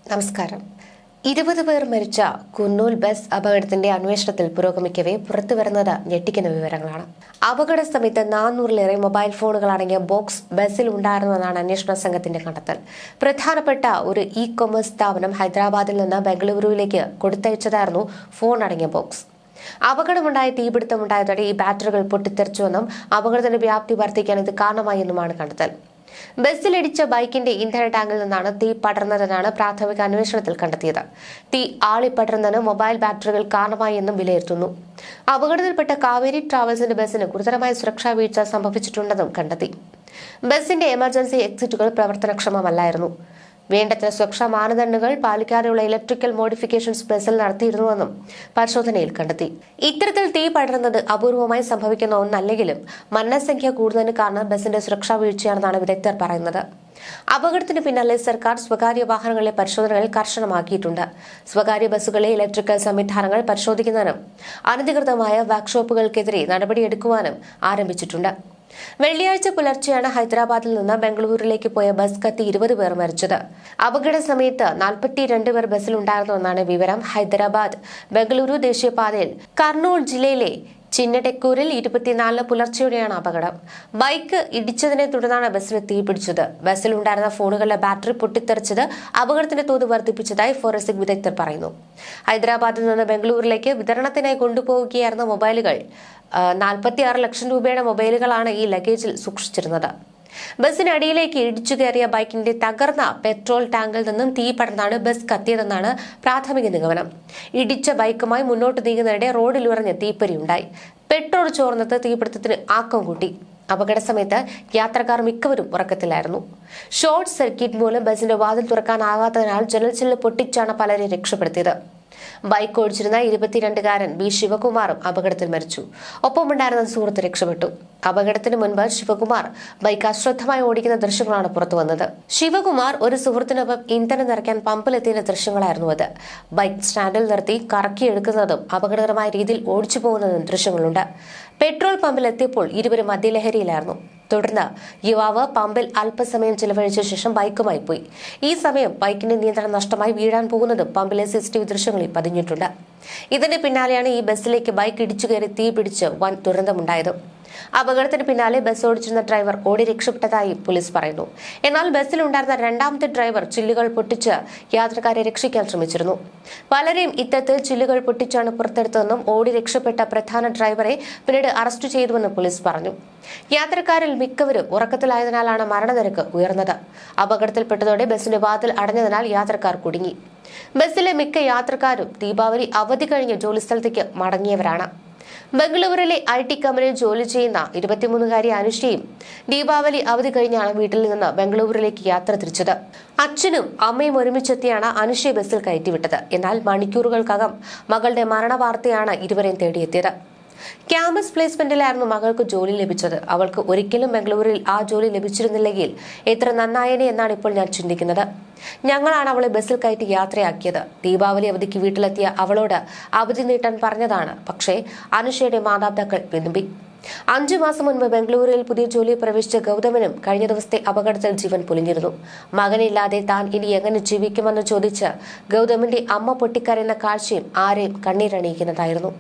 നമസ്കാരം. 20 പേർ മരിച്ച കുന്നൂൽ ബസ് അപകടത്തിന്റെ അന്വേഷണത്തിൽ പുരോഗമിക്കവേ പുറത്തുവരുന്നത് ഞെട്ടിക്കുന്ന വിവരങ്ങളാണ്. അപകട സമയത്ത് 400-ലേറെ മൊബൈൽ ഫോണുകൾ അടങ്ങിയ ബോക്സ് ബസ്സിൽ ഉണ്ടായിരുന്നുവെന്നാണ് അന്വേഷണ സംഘത്തിന്റെ കണ്ടെത്തൽ. പ്രധാനപ്പെട്ട ഒരു ഇ-കൊമേഴ്സ് സ്ഥാപനം ഹൈദരാബാദിൽ നിന്ന് ബംഗളൂരുവിലേക്ക് കൊടുത്തയച്ചതായിരുന്നു ഫോൺ അടങ്ങിയ ബോക്സ്. അപകടമുണ്ടായ തീപിടുത്തമുണ്ടായതോടെ ഈ ബാറ്ററികൾ പൊട്ടിത്തെറിച്ചുവെന്നും അപകടത്തിന്റെ വ്യാപ്തി വർദ്ധിക്കാൻ ഇത് കാരണമായി എന്നുമാണ് കണ്ടെത്തൽ. ബസ്സിലിടിച്ച ബൈക്കിന്റെ ഇന്ധന ടാങ്കിൽ നിന്നാണ് തീ പടർന്നതെന്നാണ് പ്രാഥമിക അന്വേഷണത്തിൽ കണ്ടെത്തിയത്. തീ ആളിപ്പടർന്നതിന് മൊബൈൽ ബാറ്ററികൾ കാരണമായി എന്നും വിലയിരുത്തുന്നു. അപകടത്തിൽപ്പെട്ട കാവേരി ട്രാവൽസിന്റെ ബസ്സിന് ഗുരുതരമായ സുരക്ഷാ വീഴ്ച സംഭവിച്ചിട്ടുണ്ടെന്നും കണ്ടെത്തി. ബസ്സിന്റെ എമർജൻസി എക്സിറ്റുകൾ പ്രവർത്തനക്ഷമമല്ലായിരുന്നു. വേണ്ടത്ര സുരക്ഷാ മാനദണ്ഡങ്ങൾ പാലിക്കാതെയുള്ള ഇലക്ട്രിക്കൽ മോഡിഫിക്കേഷൻസ് ബസ്സിൽ നടത്തിയിരുന്നുവെന്നും പരിശോധനയിൽ കണ്ടെത്തി. ഇത്തരത്തിൽ തീ പടരുന്നത് അപൂർവമായി സംഭവിക്കുന്ന ഒന്നല്ലെങ്കിലും മരണസംഖ്യ കൂടുതലിന് കാരണം ബസ്സിന്റെ സുരക്ഷാ വീഴ്ചയാണെന്നാണ് വിദഗ്ധർ പറയുന്നത്. അപകടത്തിന് പിന്നാലെ സർക്കാർ സ്വകാര്യ വാഹനങ്ങളിലെ പരിശോധനകൾ കർശനമാക്കിയിട്ടുണ്ട്. സ്വകാര്യ ബസ്സുകളിലെ ഇലക്ട്രിക്കൽ സംവിധാനങ്ങൾ പരിശോധിക്കുന്നതിനും അനധികൃതമായ വർക്ക്ഷോപ്പുകൾക്കെതിരെ നടപടിയെടുക്കുവാനും ആരംഭിച്ചിട്ടുണ്ട്. വെള്ളിയാഴ്ച പുലർച്ചെയാണ് ഹൈദരാബാദിൽ നിന്ന് ബംഗളൂരുവിലേക്ക് പോയ ബസ് കത്തി 20 പേർ മരിച്ചത്. അപകട സമയത്ത് 42 പേർ ബസ്സിലുണ്ടായിരുന്നുവെന്നാണ് വിവരം. ഹൈദരാബാദ് ബംഗളൂരു ദേശീയപാതയിൽ കർണൂൽ ജില്ലയിലെ ചിന്നടെക്കൂരിൽ 24 പുലർച്ചെയോടെയാണ് അപകടം. ബൈക്ക് ഇടിച്ചതിനെ തുടർന്നാണ് ബസ്സിന് തീപിടിച്ചത്. ബസ്സിലുണ്ടായിരുന്ന ഫോണുകളുടെ ബാറ്ററി പൊട്ടിത്തെറിച്ചത് അപകടത്തിന്റെ തോത് വർദ്ധിപ്പിച്ചതായി ഫോറൻസിക് വിദഗ്ധർ പറയുന്നു. ഹൈദരാബാദിൽ നിന്ന് ബംഗളൂരുവിലേക്ക് വിതരണത്തിനായി കൊണ്ടുപോവുകയായിരുന്ന മൊബൈലുകൾ 46 ലക്ഷം രൂപയുടെ മൊബൈലുകളാണ് ഈ ലഗേജിൽ സൂക്ഷിച്ചിരുന്നത്. ബസ്സിനടിയിലേക്ക് ഇടിച്ചു കയറിയ ബൈക്കിന്റെ തകർന്ന പെട്രോൾ ടാങ്കിൽ നിന്നും തീ പടർന്നാണ് ബസ് കത്തിയതെന്നാണ് പ്രാഥമിക നിഗമനം. ഇടിച്ച ബൈക്കുമായി മുന്നോട്ട് നീങ്ങുന്നതിനിടെ റോഡിലുറഞ്ഞ് തീപ്പൊരിയുണ്ടായി. പെട്രോൾ ചോർന്നത് തീപിടുത്തത്തിന് ആക്കം കൂട്ടി. അപകട സമയത്ത് യാത്രക്കാർ മിക്കവരും ഉറക്കത്തിലായിരുന്നു. ഷോർട്ട് സർക്യൂട്ട് മൂലം ബസിന്റെ വാതിൽ തുറക്കാനാകാത്തതിനാൽ ജനൽ ചില്ല് പൊട്ടിച്ചാണ് പലരെ രക്ഷപ്പെടുത്തിയത്. ബൈക്ക് ഓടിച്ചിരുന്ന 22-കാരൻ ബി ശിവകുമാറും അപകടത്തിൽ മരിച്ചു. ഒപ്പമുണ്ടായിരുന്ന സുഹൃത്ത് രക്ഷപ്പെട്ടു. അപകടത്തിന് മുൻപ് ശിവകുമാർ ബൈക്ക് അശ്രദ്ധമായി ഓടിക്കുന്ന ദൃശ്യങ്ങളാണ് പുറത്തുവന്നത്. ശിവകുമാർ ഒരു സുഹൃത്തിനൊപ്പം ഇന്ധനം നിറയ്ക്കാൻ പമ്പിലെത്തിയ ദൃശ്യങ്ങളായിരുന്നു അത്. ബൈക്ക് സ്റ്റാൻഡിൽ നിർത്തി കറക്കിയെടുക്കുന്നതും അപകടകരമായ രീതിയിൽ ഓടിച്ചു പോകുന്നതും ദൃശ്യങ്ങളുണ്ട്. പെട്രോൾ പമ്പിലെത്തിയപ്പോൾ ഇരുവരും മദ്യലഹരിയിലായിരുന്നു. തുടർന്ന് യുവാവ് പമ്പിൽ അല്പസമയം ചിലവഴിച്ച ശേഷം ബൈക്കുമായി പോയി. ഈ സമയം ബൈക്കിന്റെ നിയന്ത്രണം നഷ്ടമായി വീഴാൻ പോകുന്നതും പമ്പിലെ CCTV ദൃശ്യങ്ങളിൽ പതിഞ്ഞിട്ടുണ്ട്. ഇതിന് പിന്നാലെയാണ് ഈ ബസ്സിലേക്ക് ബൈക്ക് ഇടിച്ചു കയറി തീ പിടിച്ച് വൻ ദുരന്തമുണ്ടായത്. അപകടത്തിന് പിന്നാലെ ബസ് ഓടിച്ചിരുന്ന ഡ്രൈവർ ഓടി രക്ഷപ്പെട്ടതായി പോലീസ് പറയുന്നു. എന്നാൽ ബസ്സിലുണ്ടായിരുന്ന രണ്ടാമത്തെ ഡ്രൈവർ ചില്ലുകൾ പൊട്ടിച്ച് യാത്രക്കാരെ രക്ഷിക്കാൻ ശ്രമിച്ചിരുന്നു. പലരെയും ഇത്തരത്തിൽ ചില്ലുകൾ പൊട്ടിച്ചാണ് പുറത്തെടുത്തതെന്നും ഓടി രക്ഷപ്പെട്ട പ്രധാന ഡ്രൈവറെ പിന്നീട് അറസ്റ്റ് ചെയ്തുവെന്നും പോലീസ് പറഞ്ഞു. യാത്രക്കാരിൽ മിക്കവരും ഉറക്കത്തിലായതിനാലാണ് മരണനിരക്ക് ഉയർന്നത്. അപകടത്തിൽപ്പെട്ടതോടെ ബസ്സിന്റെ വാതിൽ അടഞ്ഞതിനാൽ യാത്രക്കാർ കുടുങ്ങി. ബസ്സിലെ മിക്ക യാത്രക്കാരും ദീപാവലി അവധി കഴിഞ്ഞ് ജോലിസ്ഥലത്തേക്ക് മടങ്ങിയവരാണ്. ബംഗളൂരുവിലെ IT കമ്പനിയിൽ ജോലി ചെയ്യുന്ന 23-കാരി അനുഷയും ദീപാവലി അവധി കഴിഞ്ഞാണ് വീട്ടിൽ നിന്ന് ബംഗളൂരുവിലേക്ക് യാത്ര തിരിച്ചത്. അച്ഛനും അമ്മയും ഒരുമിച്ചെത്തിയാണ് അനുഷയെ ബസ്സിൽ കയറ്റിവിട്ടത്. എന്നാൽ മണിക്കൂറുകൾക്കകം മകളുടെ മരണവാർത്തയാണ് ഇരുവരെയും തേടിയെത്തിയത്. ക്യാമ്പസ് പ്ലേസ്മെന്റിലായിരുന്നു മകൾക്ക് ജോലി ലഭിച്ചത്. അവൾക്ക് ഒരിക്കലും ബംഗളൂരിൽ ആ ജോലി ലഭിച്ചിരുന്നില്ലെങ്കിൽ എത്ര നന്നായേനെ എന്നാണ് ഇപ്പോൾ ഞാൻ ചിന്തിക്കുന്നത്. ഞങ്ങളാണ് അവളെ ബസ്സിൽ കയറ്റി യാത്രയാക്കിയത്. ദീപാവലി അവധിക്ക് വീട്ടിലെത്തിയ അവളോട് അവധി നീട്ടാൻ പറഞ്ഞതാണ്. പക്ഷേ അനുഷയുടെ മാതാപിതാക്കൾ വിതുമ്പി. 5 മാസം മുൻപ് ബംഗളൂരുവിൽ പുതിയ ജോലി പ്രവേശിച്ച ഗൗതമനും കഴിഞ്ഞ ദിവസത്തെ അപകടത്തിൽ ജീവൻ പൊലിഞ്ഞിരുന്നു. മകനില്ലാതെ താൻ ഇനി എങ്ങനെ ജീവിക്കുമെന്ന് ചോദിച്ച് ഗൗതമിന്റെ അമ്മ പൊട്ടിക്കരയുന്ന കാഴ്ചയും ആരെയും കണ്ണീരണിയിക്കുന്നതായിരുന്നു.